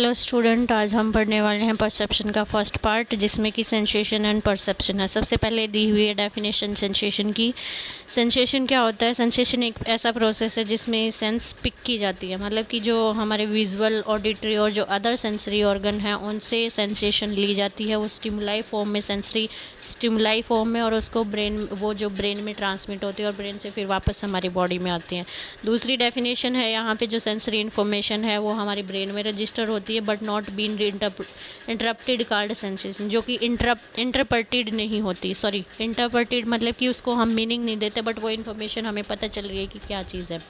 Hello student, आज हम पढ़ने वाले हैं परसेप्शन का फर्स्ट पार्ट, जिसमें कि सेंसेशन एंड परसेप्शन है। सबसे पहले दी हुई है डेफिनेशन सेंसेशन की। सेंसेशन क्या होता है? सेंसेशन एक ऐसा प्रोसेस है जिसमें सेंस पिक की जाती है, मतलब कि जो हमारे विजुअल, ऑडिटरी और जो अदर सेंसरी ऑर्गन हैं उनसे सेंसेशन ली जाती है, वो स्टिमुलाई फॉर्म में, सेंसरी स्टिमुलाई फॉर्म में, और उसको ब्रेन में ट्रांसमिट होती है और ब्रेन से फिर वापस हमारी बॉडी में आती हैं। दूसरी डेफिनेशन है यहाँ पे, जो सेंसरी इन्फॉर्मेशन है वो हमारी ब्रेन में रजिस्टर होती है but not been interrupted card sensation, जो कि इंटरप्रेटेड नहीं होती। सॉरी, इंटरप्रेटेड मतलब कि उसको हम मीनिंग नहीं देते बट वो इन्फॉर्मेशन हमें पता चल रही है कि क्या चीज़ है।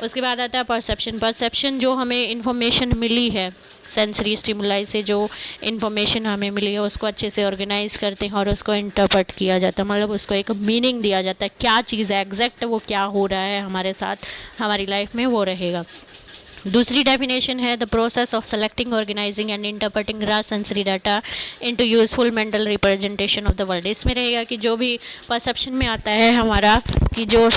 उसके बाद आता है परसेप्शन। परसेप्शन जो हमें इन्फॉर्मेशन मिली है सेंसरी स्टिमुलाई से, जो इन्फॉर्मेशन हमें मिली है उसको अच्छे से ऑर्गेनाइज करते हैं और उसको इंटरप्रेट किया जाता है, मतलब उसको एक मीनिंग दिया जाता है, क्या चीज़ है एग्जैक्ट, वो क्या हो रहा है हमारे साथ, हमारी लाइफ में वो रहेगा। दूसरी डेफिनेशन है the process of selecting, organizing and interpreting raw sensory data into useful mental representation of the world. इसमें रहेगा कि जो भी परसेप्शन में आता है हमारा, कि जो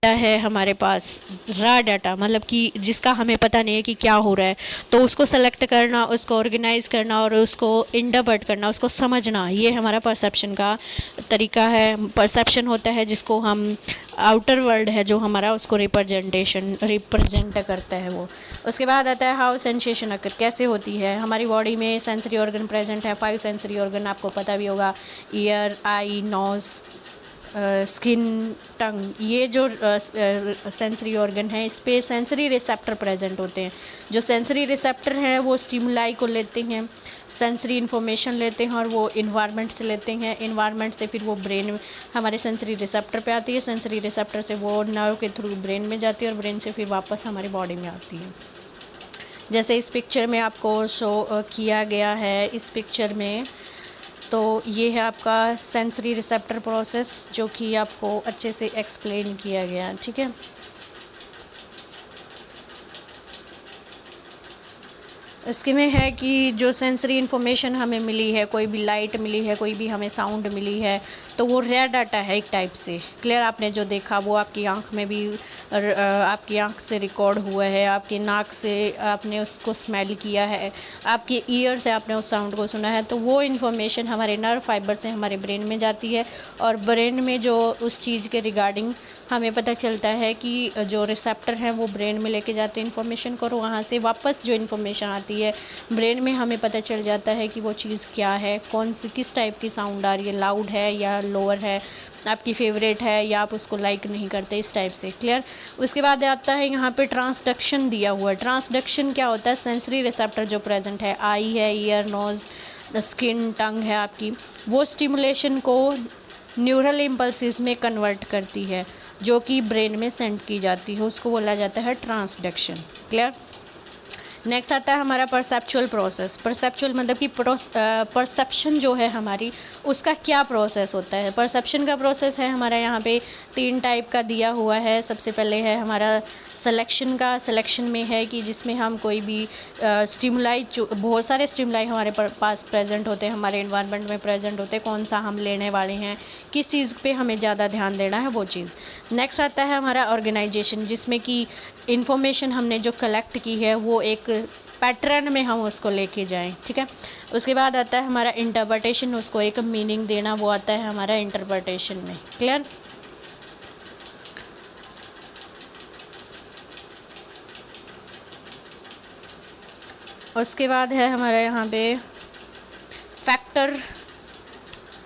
डाटा है हमारे पास, रॉ डाटा, मतलब कि जिसका हमें पता नहीं है कि क्या हो रहा है, तो उसको सेलेक्ट करना, उसको ऑर्गेनाइज करना और उसको इंटरप्रेट करना, उसको समझना, ये हमारा परसेप्शन का तरीका है। परसेप्शन होता है जिसको हम आउटर वर्ल्ड है जो हमारा, उसको रिप्रेजेंट करता है वो। उसके बाद आता है हाउ सेंसेशन अकर, कैसे होती है हमारी बॉडी में। सेंसरी ऑर्गन प्रेजेंट है, 5 सेंसरी ऑर्गन, आपको पता भी होगा, ईयर, आई, नोज़, स्किन, टंग, ये जो सेंसरी ऑर्गन है इस पे सेंसरी रिसेप्टर प्रेजेंट होते हैं। जो सेंसरी रिसेप्टर हैं वो स्टिमुलाई को लेते हैं, सेंसरी इन्फॉर्मेशन लेते हैं और वो इन्वायरमेंट से लेते हैं, इन्वायरमेंट से फिर वो ब्रेन में हमारे सेंसरी रिसेप्टर पे आती है, सेंसरी रिसेप्टर से वो नर्व के थ्रू ब्रेन में जाती है और ब्रेन से फिर वापस हमारी बॉडी में आती है। जैसे इस पिक्चर में आपको शो किया गया है, इस पिक्चर में तो ये है आपका सेंसरी रिसेप्टर प्रोसेस, जो कि आपको अच्छे से एक्सप्लेन किया गया, ठीक है। इसके में है कि जो सेंसरी इन्फॉर्मेशन हमें मिली है, कोई भी लाइट मिली है, कोई भी हमें साउंड मिली है, तो वो रेयर डाटा है एक टाइप से। क्लियर, आपने जो देखा वो आपकी आंख में भी, आपकी आंख से रिकॉर्ड हुआ है, आपकी नाक से आपने उसको स्मेल किया है, आपके ईयर से आपने उस साउंड को सुना है, तो वो इन्फॉर्मेशन हमारे नर्व फाइबर से हमारे ब्रेन में जाती है और ब्रेन में जो उस चीज़ के रिगार्डिंग हमें पता चलता है कि जो रिसेप्टर हैं वो ब्रेन में लेके जाते हैं इन्फॉर्मेशन को, और वहाँ से वापस जो इन्फॉर्मेशन आती है ब्रेन में हमें पता चल जाता है कि वो चीज़ क्या है, कौन सी किस टाइप की साउंड आ रही है, लाउड है या लोअर है, आपकी फेवरेट है या आप उसको लाइक नहीं करते, इस टाइप से। क्लियर। उसके बाद आता है यहाँ पे ट्रांसडक्शन दिया हुआ है। ट्रांसडक्शन क्या होता है? सेंसरी रिसेप्टर जो प्रेजेंट है, आई है, ईयर, नोज़, स्किन, टंग है आपकी, वो स्टिमुलेशन को न्यूरल इम्पल्सिस में कन्वर्ट करती है, जो कि ब्रेन में सेंड की जाती है, उसको बोला जाता है ट्रांसडक्शन। क्लियर। नेक्स्ट आता है हमारा परसेप्चुअल प्रोसेस। परसेप्चुअल मतलब कि परसेप्शन जो है हमारी, उसका क्या प्रोसेस होता है। परसेप्शन का प्रोसेस है हमारा यहाँ पे 3 टाइप का दिया हुआ है। सबसे पहले है हमारा सिलेक्शन का। सिलेक्शन में है कि जिसमें हम कोई भी स्टिमुलाई, बहुत सारे स्टिमुलाई हमारे पास प्रेजेंट होते हैं, हमारे इन्वायरमेंट में प्रेजेंट होते हैं, कौन सा हम लेने वाले हैं, किस चीज़ पे हमें ज़्यादा ध्यान देना है, वो चीज़। नेक्स्ट आता है हमारा ऑर्गेनाइजेशन, जिसमें कि इन्फॉर्मेशन हमने जो कलेक्ट की है वो एक पैटर्न में हम उसको लेके जाएं, ठीक है। उसके बाद आता है हमारा इंटरप्रिटेशन, उसको एक मीनिंग देना, वो आता है हमारा इंटरप्रिटेशन में। क्लियर। उसके बाद है हमारा यहाँ पे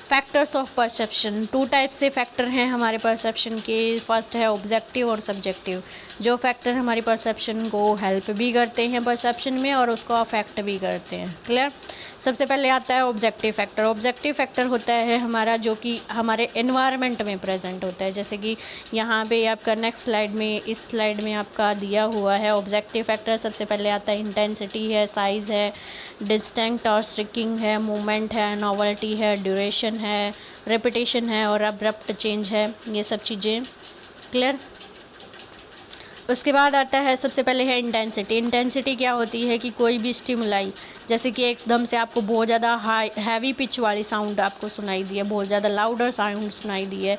फैक्टर्स ऑफ परसेप्शन। 2 टाइप से फैक्टर हैं हमारे परसेप्शन के। फर्स्ट है ऑब्जेक्टिव और सब्जेक्टिव। जो फैक्टर हमारी परसेप्शन को हेल्प भी करते हैं परसेप्शन में और उसको अफेक्ट भी करते हैं। क्लियर। सबसे पहले आता है ऑब्जेक्टिव फैक्टर। ऑब्जेक्टिव फैक्टर होता है हमारा जो कि हमारे एनवायरनमेंट में प्रेजेंट होता है, जैसे कि यहाँ पे आपका नेक्स्ट स्लाइड में, इस स्लाइड में आपका दिया हुआ है ऑब्जेक्टिव फैक्टर। सबसे पहले आता है इंटेंसिटी है, साइज़ है, डिस्टिंक्ट और स्ट्रिकिंग है, मूवमेंट है, नॉवल्टी है, ड्यूरेशन है, रेपिटेशन है और अब्रप्ट चेंज है, ये सब चीज़ें। क्लियर। उसके बाद आता है सबसे पहले है इंटेंसिटी। इंटेंसिटी क्या होती है कि कोई भी स्टिमुलाई, जैसे कि एकदम से आपको बहुत ज़्यादा हाई हैवी पिच वाली साउंड आपको सुनाई दी है, बहुत ज़्यादा लाउडर साउंड सुनाई दी है,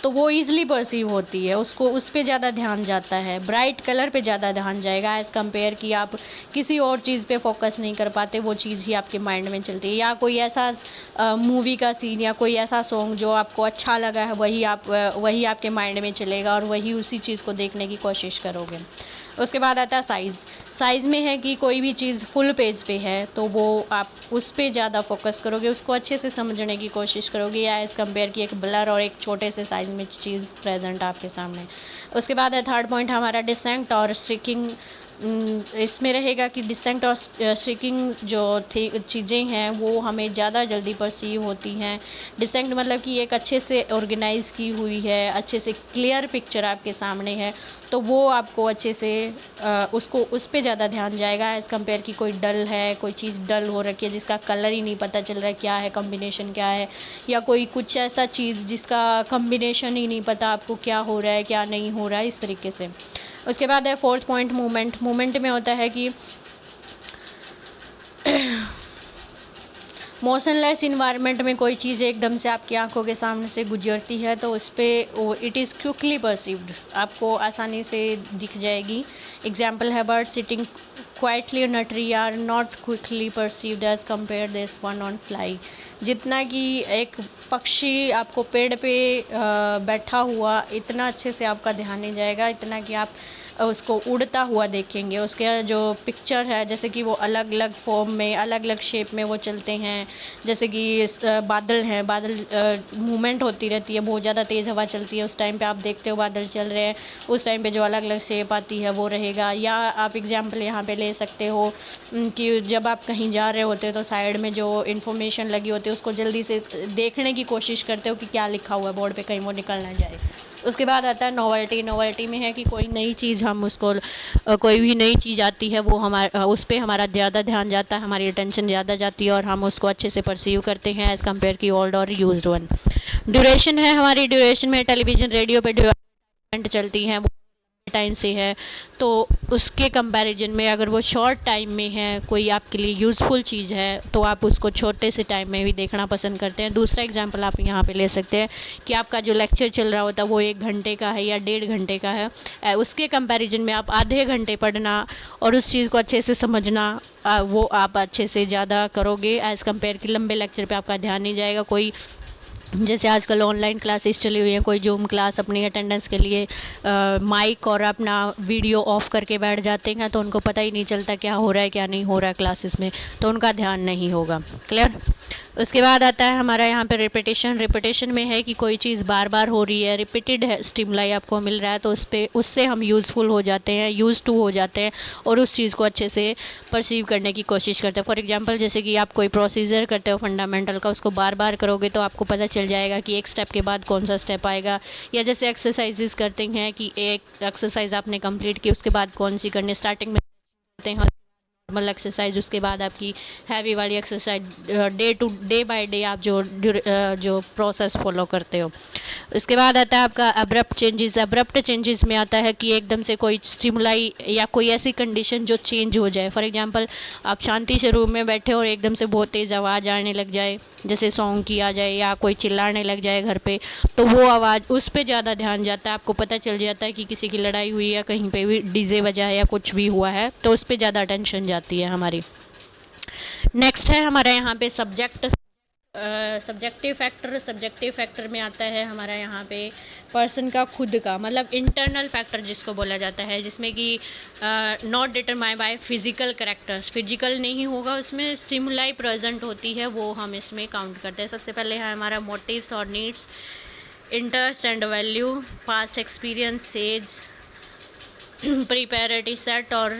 तो वो ईज़िली परसीव होती है, उसको उस पे ज़्यादा ध्यान जाता है, ब्राइट कलर पे ज़्यादा ध्यान जाएगा एज़ कम्पेयर कि आप किसी और चीज़ पे फोकस नहीं कर पाते, वो चीज़ ही आपके माइंड में चलती है। या कोई ऐसा मूवी का सीन या कोई ऐसा सॉन्ग जो आपको अच्छा लगा है, वही आपके माइंड में चलेगा और वही उसी चीज़ को देखने की कोशिश करोगे। उसके बाद आता है साइज़। साइज़ में है कि कोई भी चीज़ फुल पेज पे है तो वो आप उस पे ज़्यादा फोकस करोगे, उसको अच्छे से समझने की कोशिश करोगे, या एज़ कम्पेयर कि एक ब्लर और एक छोटे से साइज़ में चीज़ प्रेजेंट आपके सामने। उसके बाद है थर्ड पॉइंट हमारा डिसेंट और स्ट्रिकिंग। इसमें रहेगा कि डिसेंट और स्ट्रिकिंग जो थी चीज़ें हैं वो हमें ज़्यादा जल्दी परसीव होती हैं। डिसेंट मतलब कि एक अच्छे से ऑर्गेनाइज़ की हुई है, अच्छे से क्लियर पिक्चर आपके सामने है, तो वो आपको अच्छे से उसको उस पे ज़्यादा ध्यान जाएगा एज़ कम्पेयर कि कोई डल है, कोई चीज़ डल हो रखी है जिसका कलर ही नहीं पता चल रहा है क्या है, कॉम्बिनेशन क्या है, या कोई कुछ ऐसा चीज़ जिसका कॉम्बिनेशन ही नहीं पता आपको क्या हो रहा है क्या नहीं हो रहा है, इस तरीके से। उसके बाद है फोर्थ पॉइंट मूवमेंट। मूवमेंट में होता है कि मोशनलेस इन्वायरमेंट में कोई चीज़ एकदम से आपकी आंखों के सामने से गुजरती है तो उस पर इट इज़ क्विकली परसीव्ड, आपको आसानी से दिख जाएगी। एग्जाम्पल है bird sitting quietly on a tree are not quickly perceived as compare this one on fly. जितना कि एक पक्षी आपको पेड़ पे बैठा हुआ इतना अच्छे से आपका ध्यान नहीं जाएगा, इतना कि आप उसको उड़ता हुआ देखेंगे। उसके जो पिक्चर है जैसे कि वो अलग अलग फॉर्म में अलग अलग शेप में वो चलते हैं, जैसे कि बादल हैं, बादल मूवमेंट होती रहती है, बहुत ज़्यादा तेज़ हवा चलती है, उस टाइम पे आप देखते हो बादल चल रहे हैं, उस टाइम पे जो अलग अलग शेप आती है वो रहेगा। या आप एग्जाम्पल यहाँ पे ले सकते हो कि जब आप कहीं जा रहे होते हो तो साइड में जो इन्फॉर्मेशन लगी होती है उसको जल्दी से देखने की कोशिश करते हो कि क्या लिखा हुआ है बोर्ड पे, कहीं वो निकल ना जाए। उसके बाद आता है नोवेल्टी। नोवेल्टी में है कि कोई नई चीज़ हम उसको कोई भी नई चीज़ आती है वो उस पर हमारा ज़्यादा ध्यान जाता है, हमारी अटेंशन ज़्यादा जाती है और हम उसको अच्छे से परसीव करते हैं एज़ कम्पेयर की ओल्ड और यूज्ड वन। ड्यूरेशन है हमारी। ड्यूरेशन में टेलीविज़न रेडियो पे ड्यूरेशन चलती हैं वो टाइम से है, तो उसके कंपैरिजन में अगर वो शॉर्ट टाइम में है, कोई आपके लिए यूज़फुल चीज़ है, तो आप उसको छोटे से टाइम में भी देखना पसंद करते हैं। दूसरा एग्जांपल आप यहाँ पे ले सकते हैं कि आपका जो लेक्चर चल रहा होता है वो 1 घंटे का है या 1.5 घंटे का है, उसके कंपैरिजन में आप आधे घंटे पढ़ना और उस चीज़ को अच्छे से समझना वो आप अच्छे से ज़्यादा करोगे एज़ कम्पेयर कि लंबे लेक्चर पर आपका ध्यान नहीं जाएगा। कोई जैसे आजकल ऑनलाइन क्लासेस चली हुई हैं, कोई जूम क्लास अपनी अटेंडेंस के लिए माइक और अपना वीडियो ऑफ करके बैठ जाते हैं, तो उनको पता ही नहीं चलता क्या हो रहा है क्या नहीं हो रहा है क्लासेस में, तो उनका ध्यान नहीं होगा। क्लियर। उसके बाद आता है हमारा यहाँ पे रिपीटेशन। रिपीटेशन में है कि कोई चीज़ बार बार हो रही है, रिपीटेड है स्टिमुलाई आपको मिल रहा है, तो उससे हम यूज़फुल हो जाते हैं, यूज़ टू हो जाते हैं और उस चीज़ को अच्छे से परसीव करने की कोशिश करते हैं। फॉर एग्जांपल जैसे कि आप कोई प्रोसीजर करते हो फंडामेंटल का, उसको बार बार करोगे तो आपको पता चल जाएगा कि एक स्टेप के बाद कौन सा स्टेप आएगा। या जैसे एक्सरसाइजेस करते हैं कि एक एक्सरसाइज आपने कंप्लीट की उसके बाद कौन सी करनी, स्टार्टिंग में करते हैं नॉर्मल एक्सरसाइज, उसके बाद आपकी हैवी वाली एक्सरसाइज, डे बाय डे आप जो प्रोसेस फॉलो करते हो। उसके बाद आता है आपका अब्रप्ट चेंजेस। अब्रप्ट चेंजेस में आता है कि एकदम से कोई स्टिमुलाई या कोई ऐसी कंडीशन जो चेंज हो जाए। फॉर एग्जांपल आप शांति से रूम में बैठे हो और एकदम से बहुत तेज़ आवाज़ आने लग जाए, जैसे सॉन्ग की आ जाए या कोई चिल्लाने लग जाए घर पे, तो वो आवाज़ उस पर ज़्यादा ध्यान जाता है, आपको पता चल जाता है कि किसी की लड़ाई हुई है, कहीं पे भी डीजे बजा है या कुछ भी हुआ है, तो उस पर ज़्यादा अटेंशन जाती है हमारी। नेक्स्ट है हमारा यहाँ पे सब्जेक्टिव फैक्टर। सब्जेक्टिव फैक्टर में आता है हमारा यहाँ पे पर्सन का खुद का, मतलब इंटरनल फैक्टर जिसको बोला जाता है, जिसमें कि not determined by physical characters. Physical नहीं होगा उसमें, स्टिमुलाई प्रेजेंट होती है, वो हम इसमें काउंट करते हैं। सबसे पहले है हमारा मोटिव्स और needs, interest and value, past experience, age, preparatory set और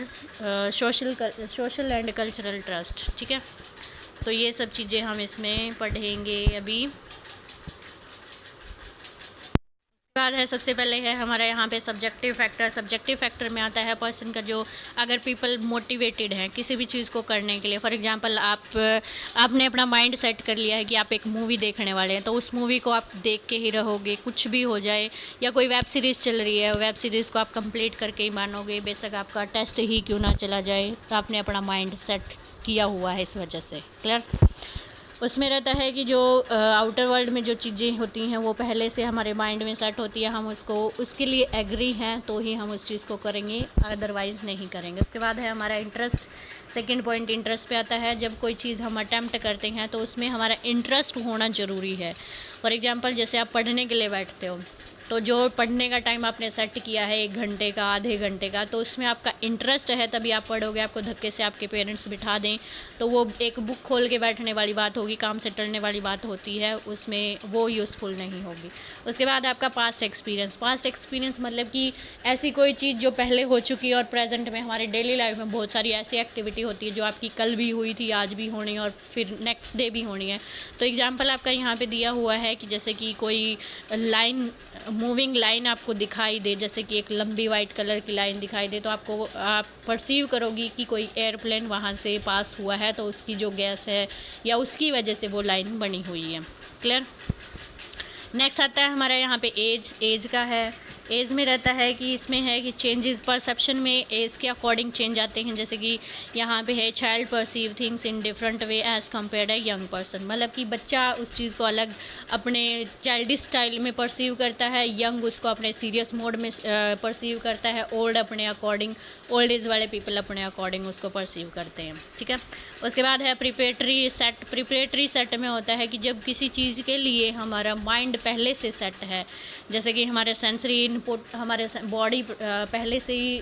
सोशल एंड कल्चरल ट्रस्ट। ठीक है, तो ये सब चीज़ें हम इसमें पढ़ेंगे अभी। बाद है सबसे पहले है हमारा यहाँ पे सब्जेक्टिव फैक्टर। सब्जेक्टिव फैक्टर में आता है पर्सन का जो, अगर पीपल मोटिवेटेड हैं किसी भी चीज़ को करने के लिए, फॉर एग्जांपल आपने अपना माइंड सेट कर लिया है कि आप एक मूवी देखने वाले हैं, तो उस मूवी को आप देख के ही रहोगे, कुछ भी हो जाए। या कोई वेब सीरीज़ चल रही है, वेब सीरीज़ को आप कंप्लीट करके ही मानोगे, बेशक आपका टेस्ट ही क्यों ना चला जाए, तो आपने अपना माइंड सेट किया हुआ है इस वजह से। क्लियर। उसमें रहता है कि जो आउटर वर्ल्ड में जो चीज़ें होती हैं वो पहले से हमारे माइंड में सेट होती है, हम उसको उसके लिए एग्री हैं तो ही हम उस चीज़ को करेंगे, अदरवाइज़ नहीं करेंगे। उसके बाद है हमारा इंटरेस्ट। सेकंड पॉइंट इंटरेस्ट पे आता है। जब कोई चीज़ हम अटैम्प्ट करते हैं तो उसमें हमारा इंटरेस्ट होना ज़रूरी है। फॉर एग्ज़ाम्पल जैसे आप पढ़ने के लिए बैठते हो, तो जो पढ़ने का टाइम आपने सेट किया है 1 घंटे का, आधे घंटे का, तो उसमें आपका इंटरेस्ट है तभी आप पढ़ोगे। आपको धक्के से आपके पेरेंट्स बिठा दें तो वो एक बुक खोल के बैठने वाली बात होगी, काम से टलने वाली बात होती है, उसमें वो यूज़फुल नहीं होगी। उसके बाद आपका पास्ट एक्सपीरियंस। पास्ट एक्सपीरियंस मतलब कि ऐसी कोई चीज़ जो पहले हो चुकी है और प्रेजेंट में हमारे डेली लाइफ में बहुत सारी ऐसी एक्टिविटी होती है जो आपकी कल भी हुई थी, आज भी होनी है और फिर नेक्स्ट डे भी होनी है। तो एग्जाम्पल आपका यहाँ पे दिया हुआ है कि जैसे कि कोई लाइन, मूविंग लाइन आपको दिखाई दे, जैसे कि एक लंबी वाइट कलर की लाइन दिखाई दे, तो आपको आप परसीव करोगी कि कोई एयरप्लेन वहाँ से पास हुआ है, तो उसकी जो गैस है या उसकी वजह से वो लाइन बनी हुई है। क्लियर। नेक्स्ट आता है हमारा यहाँ पे एज। एज का है। एज में रहता है कि इसमें है कि चेंजेस परसेप्शन में एज के अकॉर्डिंग चेंज आते हैं। जैसे कि यहाँ पे है child perceive things in different way as compared है यंग पर्सन। मतलब कि बच्चा उस चीज़ को अलग अपने चाइल्डिश स्टाइल में परसीव करता है, यंग उसको अपने सीरियस मोड में परसीव करता है, ओल्ड अपने अकॉर्डिंग, ओल्ड एज वाले पीपल अपने अकॉर्डिंग उसको परसीव करते हैं। ठीक है। उसके बाद है प्रिपरेटरी सेट। प्रिपरेटरी सेट में होता है कि जब किसी चीज़ के लिए हमारा माइंड पहले से सेट है, जैसे कि हमारे सेंसरी इनपुट, हमारे बॉडी पहले से ही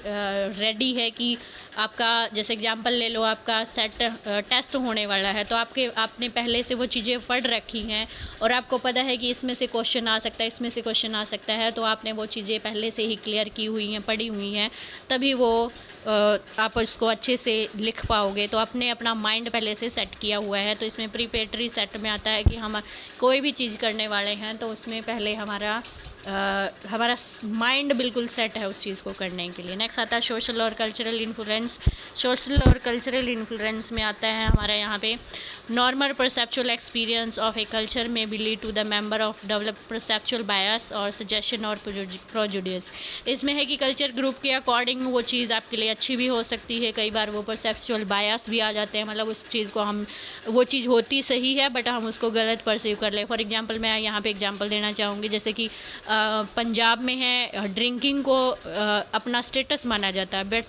रेडी है कि आपका, जैसे एग्जांपल ले लो, आपका सेट टेस्ट होने वाला है, तो आपने पहले से वो चीज़ें पढ़ रखी हैं और आपको पता है कि इसमें से क्वेश्चन आ सकता है, इसमें से क्वेश्चन आ सकता है, तो आपने वो चीज़ें पहले से ही क्लियर की हुई हैं, पढ़ी हुई हैं, तभी वो आप उसको अच्छे से लिख पाओगे। तो आपने अपना माइंड पहले से सेट किया हुआ है। तो इसमें प्रिपरेटरी सेट में आता है कि हम कोई भी चीज़ करने वाले हैं तो उसमें पहले हमारा माइंड बिल्कुल सेट है उस चीज़ को करने के लिए। नेक्स्ट आता है सोशल और कल्चरल इन्फ्लुएंस। सोशल और कल्चरल इन्फ्लुएंस में आता है हमारा यहाँ पे normal perceptual experience of a culture may be lead to the member of develop perceptual bias और सजेशन और प्रोजुडियस। इसमें है कि कल्चर ग्रुप के अकॉर्डिंग वो चीज़ आपके लिए अच्छी भी हो सकती है, कई बार वो परसेप्चुअल बायस भी आ जाते हैं, मतलब उस चीज़ को हम, वो चीज़ होती सही है बट हम उसको गलत परसीव कर ले। फॉर एग्जांपल मैं यहाँ पे एग्जांपल देना चाहूँगी, जैसे कि पंजाब में है ड्रिंकिंग को अपना स्टेटस माना जाता है,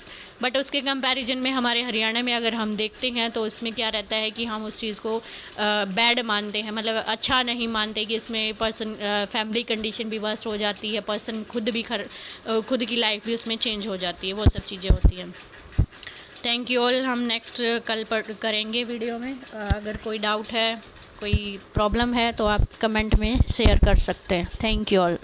बट उसके कंपैरिजन में हमारे हरियाणा में अगर हम देखते हैं तो उसमें क्या रहता है कि हम उस चीज़ को बैड मानते हैं, मतलब अच्छा नहीं मानते, कि इसमें पर्सन फैमिली कंडीशन भी वर्स्ट हो जाती है, पर्सन खुद की लाइफ भी उसमें चेंज हो जाती है, वो सब चीज़ें होती हैं। Thank you all. हम नेक्स्ट कल पर करेंगे वीडियो में। अगर कोई डाउट है, कोई प्रॉब्लम है तो आप कमेंट में शेयर कर सकते हैं। Thank you all.